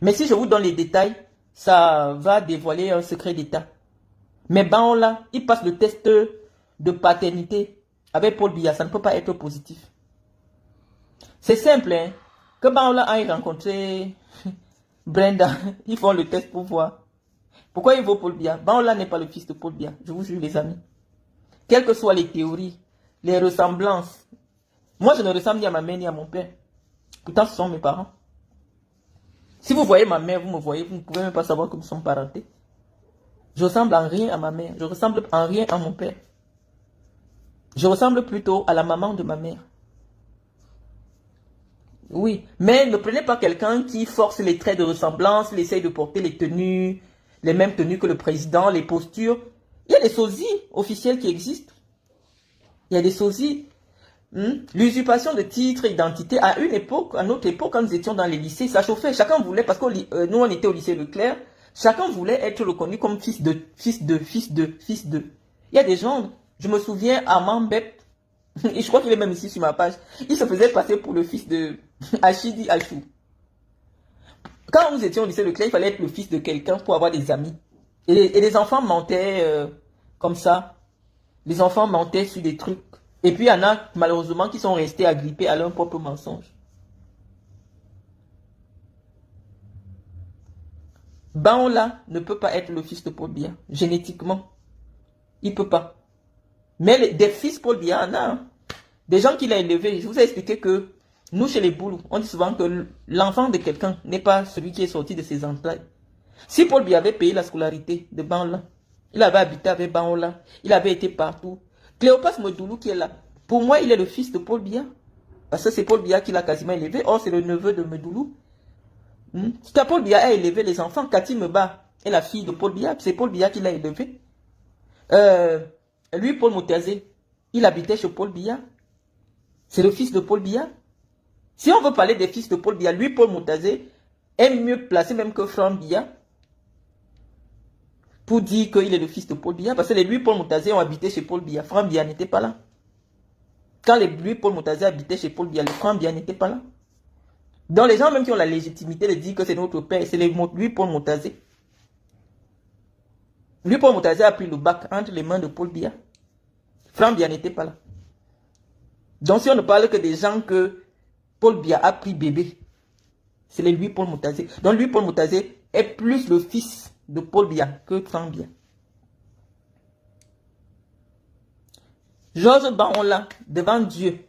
Mais si je vous donne les détails, ça va dévoiler un secret d'État. Mais Baola, il passe le test de paternité avec Paul Biya, ça ne peut pas être positif. C'est simple, hein. Que Baola aille rencontrer Brenda, ils font le test pour voir. Pourquoi il vaut Paul Biya? Baola n'est pas le fils de Paul Biya, je vous jure les amis. Quelles que soient les théories, les ressemblances. Moi, je ne ressemble ni à ma mère ni à mon père. Pourtant, ce sont mes parents. Si vous voyez ma mère, vous me voyez, vous ne pouvez même pas savoir que nous sommes parentés. Je ressemble en rien à ma mère. Je ressemble en rien à mon père. Je ressemble plutôt à la maman de ma mère. Oui, mais ne prenez pas quelqu'un qui force les traits de ressemblance, il essaye de porter les tenues, les mêmes tenues que le président, les postures. Il y a des sosies officielles qui existent. Il y a des sosies. L'usurpation de titres, d'identité, à une époque, à notre époque, quand nous étions dans les lycées, ça chauffait. Chacun voulait, parce que nous on était au lycée Leclerc, chacun voulait être reconnu comme fils de. Il y a des gens, je me souviens, Armand Bep, et je crois qu'il est même ici sur ma page, il se faisait passer pour le fils de Achidi Achou. Quand nous étions au lycée Leclerc, il fallait être le fils de quelqu'un pour avoir des amis. Et les enfants mentaient comme ça. Les enfants mentaient sur des trucs. Et puis il y en a malheureusement qui sont restés agrippés à leur propre mensonge. Baola ne peut pas être le fils de Paul Biya, génétiquement. Il ne peut pas. Mais des fils Paul Biya en a. Hein. Des gens qu'il a élevés. Je vous ai expliqué que nous, chez les Boulous, on dit souvent que l'enfant de quelqu'un n'est pas celui qui est sorti de ses entrailles. Si Paul Biya avait payé la scolarité de Baola, il avait habité avec Baola, il avait été partout. Cléopas Modoulou qui est là, pour moi, il est le fils de Paul Biya. Parce que c'est Paul Biya qui l'a quasiment élevé. Or, c'est le neveu de Medoulou. Paul Biya a élevé les enfants. Cathy Meba est la fille de Paul Biya. C'est Paul Biya qui l'a élevé. Lui, Paul Moutazé, il habitait chez Paul Biya. C'est le fils de Paul Biya. Si on veut parler des fils de Paul Biya, lui, Paul Moutazé, est mieux placé même que Franck Biya pour dire qu'il est le fils de Paul Biya. Parce que les lui, Paul Moutazé ont habité chez Paul Biya. Franck Biya n'était pas là. Quand les lui, Paul Moutazé habitaient chez Paul Biya, le Franck Biya n'était pas là. Donc les gens même qui ont la légitimité de dire que c'est notre père, c'est lui, Paul Moutazé. Lui, Paul Moutazé a pris le bac entre les mains de Paul Biya. Franck Biya n'était pas là. Donc si on ne parle que des gens que Paul Biya a pris bébé, c'est lui, Paul Moutazé. Donc lui, Paul Moutazé est plus le fils de Paul Biya que Franck Biya. Georges Baola, devant Dieu,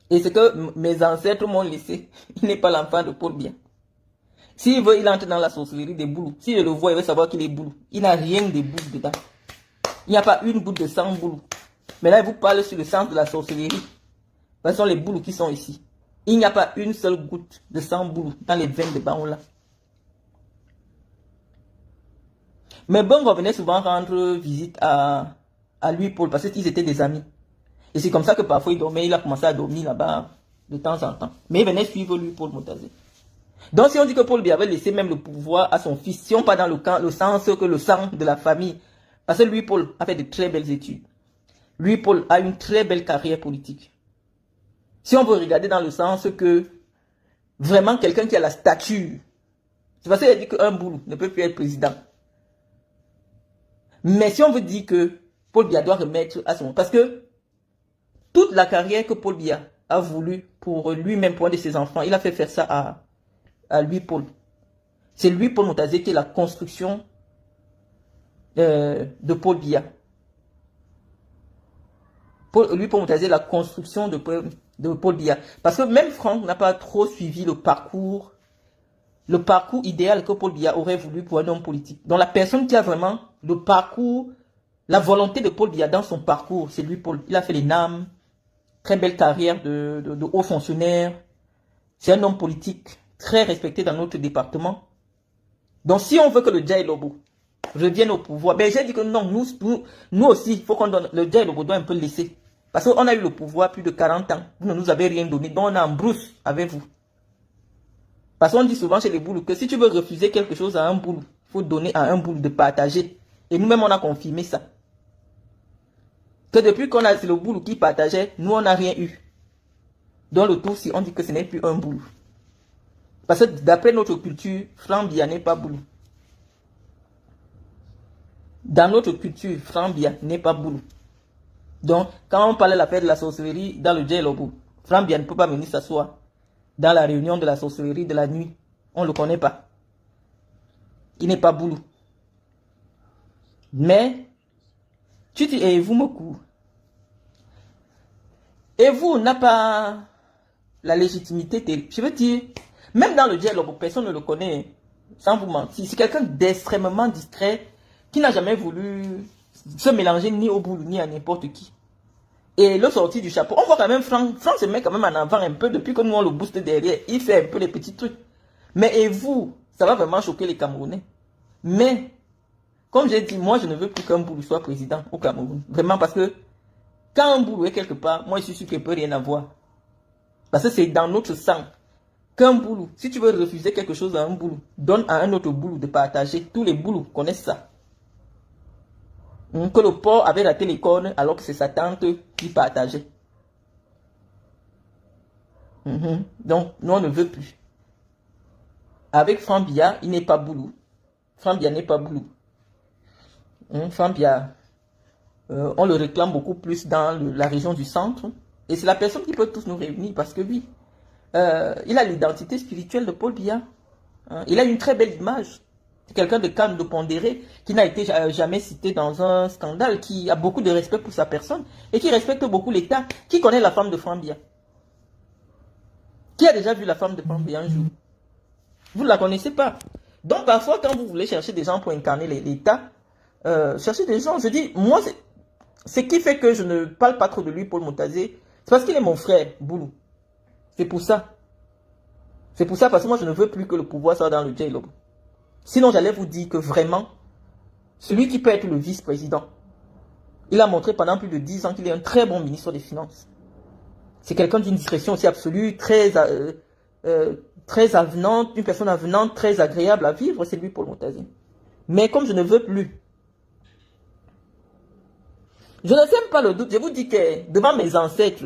et ce que mes ancêtres m'ont laissé, il n'est pas l'enfant de Paul Biya. S'il veut, il entre dans la sorcellerie des boulous. S'il le voit, il veut savoir qu'il est boulou. Il n'a rien de boulou dedans. Il n'y a pas une goutte de sang boulou. Mais là, il vous parle sur le sens de la sorcellerie. Ce sont les boulous qui sont ici. Il n'y a pas une seule goutte de sang boulou dans les veines de Baola. Mais Bongo venait souvent rendre visite à lui, Paul, parce qu'ils étaient des amis. Et c'est comme ça que parfois il dormait, il a commencé à dormir là-bas de temps en temps. Mais il venait suivre lui, Paul Moutazé. Donc si on dit que Paul Biya avait laissé même le pouvoir à son fils, si on part dans le sens que le sang de la famille, parce que lui, Paul, a fait de très belles études. Lui, Paul, a une très belle carrière politique. Si on veut regarder dans le sens que vraiment quelqu'un qui a la stature, c'est parce qu'il a dit qu'un boulou ne peut plus être président. Mais si on veut dire que Paul Biya doit remettre à son... Parce que toute la carrière que Paul Biya a voulu pour lui-même, pour un de ses enfants, il a fait faire ça à lui, Paul. C'est lui, Paul Moutazé, qui est la construction de Paul Biya. Lui, Paul Moutazé, la construction de Paul Biya. Parce que même Franck n'a pas trop suivi le parcours idéal que Paul Biya aurait voulu pour un homme politique. Donc la personne qui a vraiment le parcours, la volonté de Paul Biya dans son parcours, c'est lui, Paul. Il a fait les NAM, très belle carrière de haut fonctionnaire. C'est un homme politique très respecté dans notre département. Donc si on veut que le Djaï Lobo revienne au pouvoir, ben j'ai dit que non, nous aussi, il faut qu'on donne, le Djaï Lobo doit un peu laisser. Parce qu'on a eu le pouvoir plus de 40 ans. Vous ne nous avez rien donné, donc on est en brousse avec vous. Parce qu'on dit souvent chez les boulous que si tu veux refuser quelque chose à un boulou, il faut donner à un boulou de partager. Et nous-mêmes, on a confirmé ça. Que depuis qu'on a, c'est le boulou qui partageait, nous, on n'a rien eu. Dans le tout, si on dit que ce n'est plus un boulou. Parce que d'après notre culture, Franck Biya n'est pas boulot. Dans notre culture, Franck Biya n'est pas boulot. Donc, quand on parle de la fête de la sorcellerie dans le Djelobo, Franck Biya ne peut pas venir s'asseoir dans la réunion de la sorcellerie de la nuit. On ne le connaît pas. Il n'est pas boulot. Mais, tu dis, et vous me courez. Et vous n'a pas la légitimité. Je veux dire, même dans le dialogue, personne ne le connaît, sans vous mentir. C'est quelqu'un d'extrêmement discret, qui n'a jamais voulu se mélanger ni au boulot, ni à n'importe qui. Et le sorti du chapeau, on voit quand même Franck se met quand même en avant un peu, depuis que nous on le booste derrière, il fait un peu les petits trucs. Mais et vous, ça va vraiment choquer les Camerounais. Mais, comme j'ai dit, moi je ne veux plus qu'un boulot soit président au Cameroun. Vraiment, parce que quand un boulot est quelque part, moi je suis sûr qu'il ne peut rien avoir. Parce que c'est dans notre sang. Qu'un boulot, si tu veux refuser quelque chose à un boulot, donne à un autre boulot de partager. Tous les boulots connaissent ça. Que le porc avait raté les cornes alors que c'est sa tante qui partageait. Donc, nous on ne veut plus. Avec Franck Biya, il n'est pas boulot. Franck Biya n'est pas boulot. Franck Biya, on le réclame beaucoup plus dans la région du centre. Et c'est la personne qui peut tous nous réunir parce que lui, il a l'identité spirituelle de Paul Biya. Il a une très belle image. C'est quelqu'un de calme, de pondéré, qui n'a été jamais cité dans un scandale, qui a beaucoup de respect pour sa personne et qui respecte beaucoup l'État. Qui connaît la femme de Franck Biya? Qui a déjà vu la femme de Franck Biya un jour? Vous ne la connaissez pas. Donc parfois, quand vous voulez chercher des gens pour incarner l'État, cherchez des gens. Je dis, moi, ce qui fait que je ne parle pas trop de lui, Paul Moutazé, c'est parce qu'il est mon frère, Boulou. C'est pour ça. C'est pour ça, parce que moi, je ne veux plus que le pouvoir soit dans le J-Lob. Sinon, j'allais vous dire que vraiment, celui qui peut être le vice-président, il a montré pendant plus de 10 ans qu'il est un très bon ministre des Finances. C'est quelqu'un d'une discrétion aussi absolue, très avenante, une personne avenante, très agréable à vivre, c'est lui, Paul Moutazé. Mais comme je ne veux plus, je ne sème pas le doute, je vous dis que devant mes ancêtres,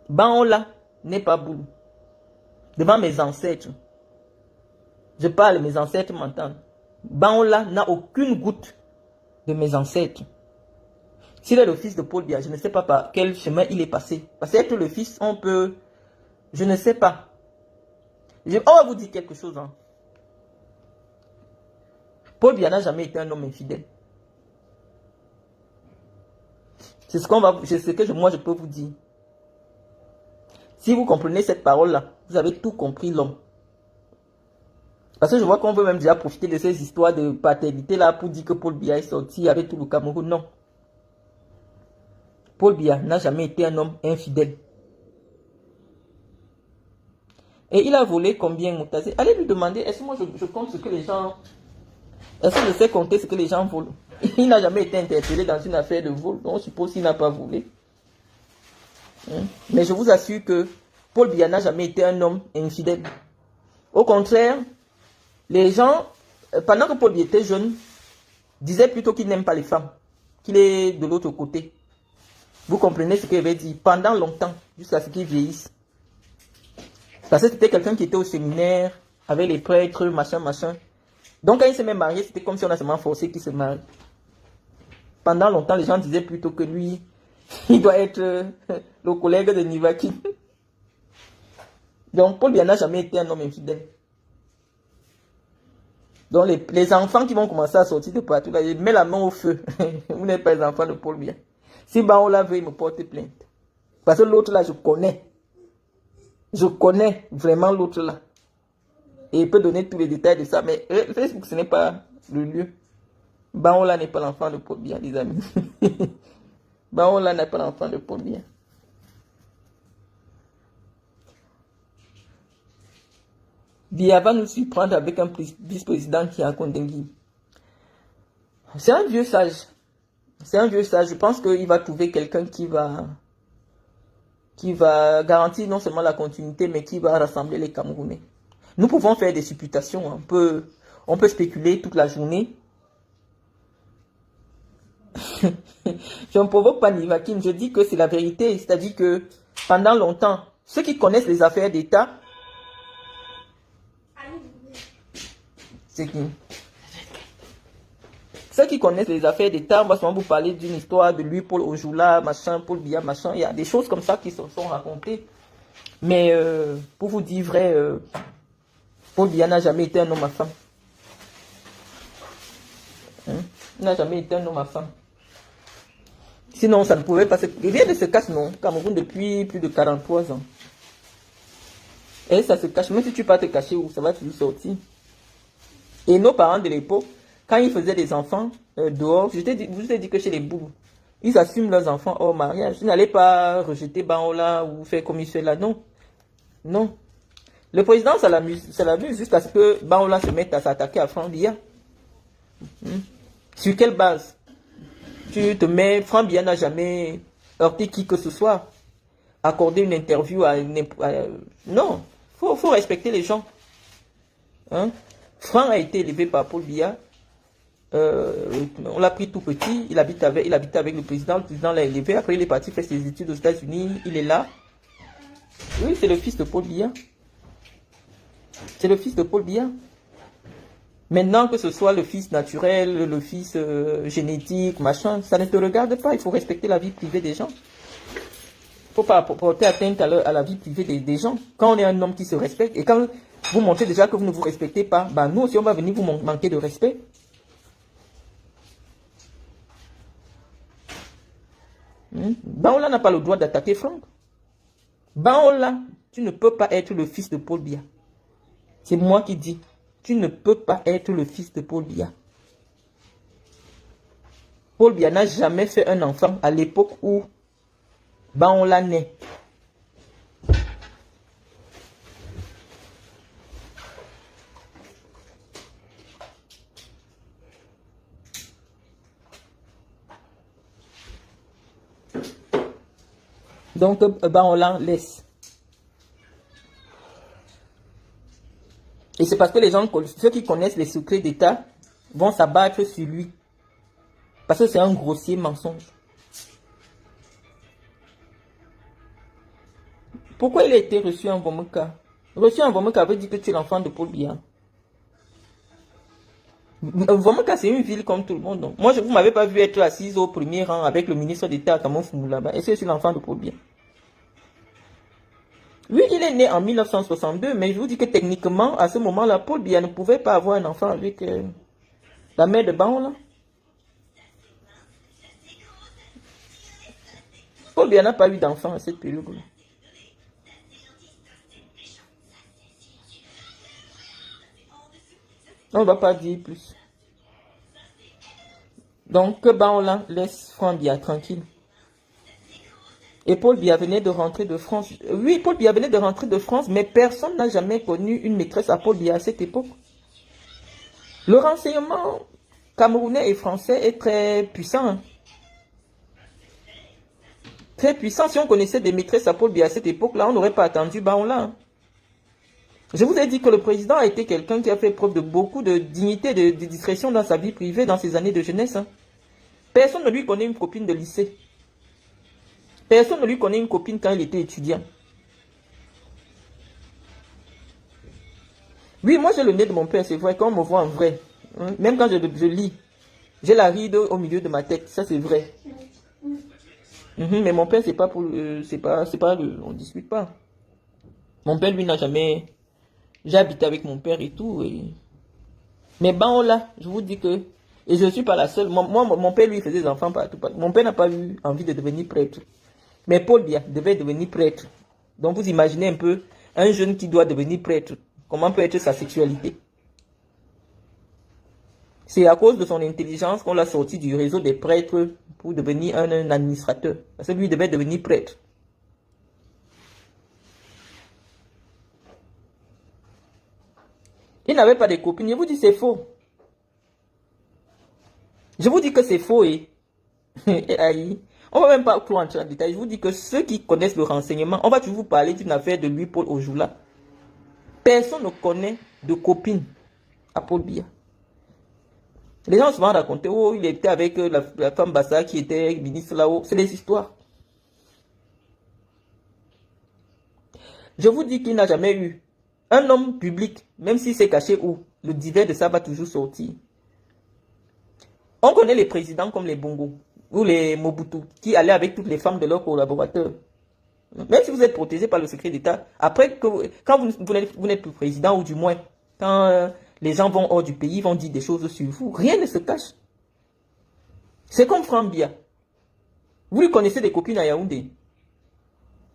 Baola n'est pas boulot. Devant mes ancêtres, je parle, mes ancêtres m'entendent. Baola n'a aucune goutte de mes ancêtres. S'il est le fils de Paul Biya, je ne sais pas par quel chemin il est passé. Parce qu'être le fils, on peut... Je ne sais pas. On va vous dire quelque chose. Paul Biya n'a jamais été un homme infidèle. C'est ce que moi je peux vous dire. Si vous comprenez cette parole-là, vous avez tout compris l'homme. Parce que je vois qu'on veut même déjà profiter de ces histoires de paternité-là pour dire que Paul Biya est sorti avec tout le Cameroun. Non. Paul Biya n'a jamais été un homme infidèle. Et il a volé combien, Moutazé? Allez lui demander, est-ce que moi je compte ce que les gens... Est-ce que je sais compter ce que les gens volent? Il n'a jamais été interpellé dans une affaire de vol. Donc on suppose qu'il n'a pas volé. Mais je vous assure que Paul Biya n'a jamais été un homme infidèle. Au contraire, les gens, pendant que Paul Biya était jeune, disaient plutôt qu'il n'aime pas les femmes, qu'il est de l'autre côté. Vous comprenez ce qu'il avait dit pendant longtemps, jusqu'à ce qu'il vieillisse. Parce que c'était quelqu'un qui était au séminaire, avec les prêtres, machin. Donc quand il s'est même marié, c'était comme si on a seulement forcé qu'il se marie. Pendant longtemps, les gens disaient plutôt que lui, il doit être le collègue de Nivaki. Donc Paul Biya n'a jamais été un homme infidèle. Donc les enfants qui vont commencer à sortir de partout, là, je mets la main au feu. Vous n'êtes pas les enfants de Paul Biya. Si Baola veut, il me porte plainte. Parce que l'autre là, je connais. Je connais vraiment l'autre là. Et il peut donner tous les détails de ça. Mais Facebook, ce n'est pas le lieu. Baola n'est pas l'enfant de Paul Biya, les amis. Baola n'est pas l'enfant de Paul Biya. Biya va nous surprendre avec un vice-président qui est à Kondengui. C'est un vieux sage. C'est un vieux sage. Je pense qu'il va trouver quelqu'un qui va garantir non seulement la continuité, mais qui va rassembler les Camerounais. Nous pouvons faire des supputations. On peut spéculer toute la journée. Je ne provoque pas Nivakin. Je dis que c'est la vérité. C'est-à-dire que pendant longtemps, ceux qui connaissent les affaires d'État C'est qui? Ceux qui connaissent les affaires d'État, on va souvent vous parler d'une histoire de lui, Paul Ojula, machin, Paul Biya, machin. Il y a des choses comme ça qui se sont racontées. Mais pour vous dire vrai, Paul Biya n'a jamais été un homme à femme. Hein? Il n'a jamais été un homme à femme. Sinon, ça ne pouvait pas se... Rien ne se cache, non. Cameroun depuis plus de 43 ans. Et ça se cache. Même si tu peux te cacher où, ça va toujours sortir. Et nos parents de l'époque, quand ils faisaient des enfants dehors, je vous ai dit que chez les boules, ils assument leurs enfants hors mariage. Ils n'allaient pas rejeter Baola ou faire comme il fait là. Non. Non. Le président, ça l'amuse jusqu'à ce que Baola se mette à s'attaquer à Franck Biya. Sur quelle base? Tu te mets... Franck Biya n'a jamais heurté qui que ce soit. Accorder une interview à... non. Faut respecter les gens. Hein? Franck a été élevé par Paul Biya. On l'a pris tout petit. Il habitait avec le président. Le président l'a élevé. Après, il est parti faire ses études aux États-Unis. Il est là. Oui, c'est le fils de Paul Biya. C'est le fils de Paul Biya. Maintenant, que ce soit le fils naturel, le fils génétique, machin, ça ne te regarde pas. Il faut respecter la vie privée des gens. Il ne faut pas porter atteinte à la vie privée des gens. Quand on est un homme qui se respecte, et quand vous montrez déjà que vous ne vous respectez pas, bah nous aussi on va venir vous manquer de respect. Baola n'a pas le droit d'attaquer Franck. Baola, tu ne peux pas être le fils de Paul Biya. C'est moi qui dis. Tu ne peux pas être le fils de Paul Biya. Paul Biya n'a jamais fait un enfant à l'époque où Baola naît. Donc, Baola laisse. Et c'est parce que les gens, ceux qui connaissent les secrets d'État, vont s'abattre sur lui. Parce que c'est un grossier mensonge. Pourquoi il a été reçu en Vomeka? Reçu en Vomeka veut dire que tu es l'enfant de Paul Biya. Vomeka, c'est une ville comme tout le monde. Donc. Moi, vous ne m'avez pas vu être assise au premier rang avec le ministre d'État Kamon Fumou là-bas. Est-ce que je suis l'enfant de Paul Biya? Oui, il est né en 1962, mais je vous dis que techniquement, à ce moment-là, Paul Biya ne pouvait pas avoir un enfant avec la mère de Baola. Paul Biya n'a pas eu d'enfant à cette période-là. On ne va pas dire plus. Donc, que Baola laisse Franck Biya tranquille. Et Paul Biya venait de rentrer de France. Oui, Paul Biya venait de rentrer de France, mais personne n'a jamais connu une maîtresse à Paul Biya à cette époque. Le renseignement camerounais et français est très puissant. Hein. Très puissant. Si on connaissait des maîtresses à Paul Biya à cette époque-là, on n'aurait pas attendu Baola. Hein. Je vous ai dit que le président a été quelqu'un qui a fait preuve de beaucoup de dignité, de discrétion dans sa vie privée, dans ses années de jeunesse. Hein. Personne ne lui connaît une copine de lycée. Personne ne lui connaît une copine quand il était étudiant. Oui, moi j'ai le nez de mon père, c'est vrai, quand on me voit en vrai. Hein, même quand je lis, j'ai la ride au milieu de ma tête, ça c'est vrai. Mais mon père, c'est pas pour... on discute pas. Mon père, lui, n'a jamais... J'ai habité avec mon père et tout. Mais Baola, je vous dis que... Et je ne suis pas la seule. Moi, mon père, lui, faisait des enfants partout. Mon père n'a pas eu envie de devenir prêtre. Mais Paul Biya devait devenir prêtre. Donc vous imaginez un peu un jeune qui doit devenir prêtre. Comment peut être sa sexualité? C'est à cause de son intelligence qu'on l'a sorti du réseau des prêtres pour devenir un administrateur. Parce que lui devait devenir prêtre. Il n'avait pas de copine. Je vous dis c'est faux. Je vous dis que c'est faux. On ne va même pas trop entrer en détail. Je vous dis que ceux qui connaissent le renseignement, on va toujours vous parler d'une affaire de lui, Paul Ojula. Personne ne connaît de copine à Paul Biya. Les gens souvent raconté, oh, il était avec la femme Bassa qui était ministre là-haut. C'est des histoires. Je vous dis qu'il n'a jamais eu un homme public, même s'il s'est caché où, le divers de ça va toujours sortir. On connaît les présidents comme les Bongo ou les Mobutu qui allaient avec toutes les femmes de leurs collaborateurs. Même si vous êtes protégé par le secret d'État, après, quand vous n'êtes plus président, ou du moins, quand les gens vont hors du pays, ils vont dire des choses sur vous, rien ne se cache. C'est comme Franck Biya. Vous lui connaissez des copines à Yaoundé.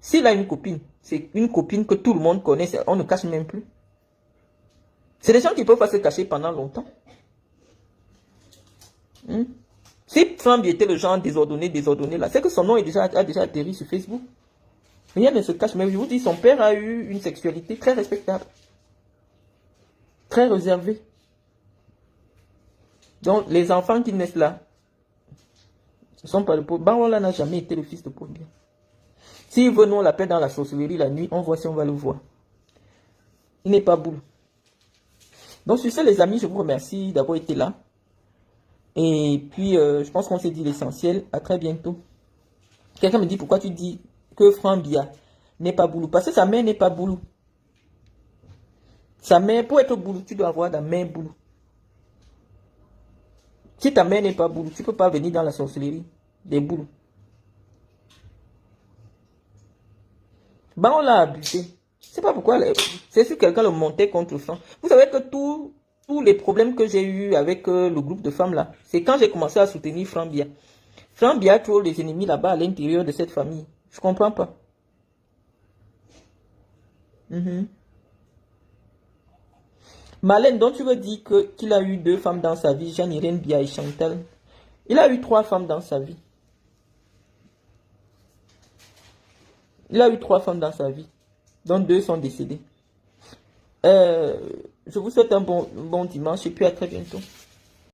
S'il a une copine, c'est une copine que tout le monde connaît, on ne cache même plus. C'est des gens qui peuvent pas se cacher pendant longtemps. Si Franck Biya était le genre désordonné là, c'est que son nom a déjà atterri sur Facebook. Rien ne se cache, mais je vous dis, son père a eu une sexualité très respectable. Très réservée. Donc, les enfants qui naissent là, ce ne sont pas le Paul. Barola n'a jamais été le fils de Paul Biya. S'il veut, nous, on l'appelle dans la sorcellerie la nuit, on voit si on va le voir. Il n'est pas boule. Donc, sur ce, les amis, je vous remercie d'avoir été là. Et puis, je pense qu'on s'est dit l'essentiel. À très bientôt. Quelqu'un me dit, pourquoi tu dis que Franck Biya n'est pas boulou? Parce que sa mère n'est pas boulou. Sa mère, pour être boulou, tu dois avoir la main boulou. Si ta mère n'est pas boulou, tu ne peux pas venir dans la sorcellerie des boulous. Bah, on l'a abusé. Je ne sais pas pourquoi. C'est sûr que quelqu'un le montait contre Franck. Vous savez que tous les problèmes que j'ai eu avec le groupe de femmes là, c'est quand j'ai commencé à soutenir Franck Biya. Franck Biya a toujours des ennemis là-bas à l'intérieur de cette famille. Je ne comprends pas. Marlène, donc tu veux dire qu'il a eu 2 femmes dans sa vie, Jeanne-Irène Biya et Chantal. Il a eu 3 femmes dans sa vie. Il a eu 3 femmes dans sa vie, dont 2 sont décédées. Je vous souhaite un bon dimanche et puis à très bientôt.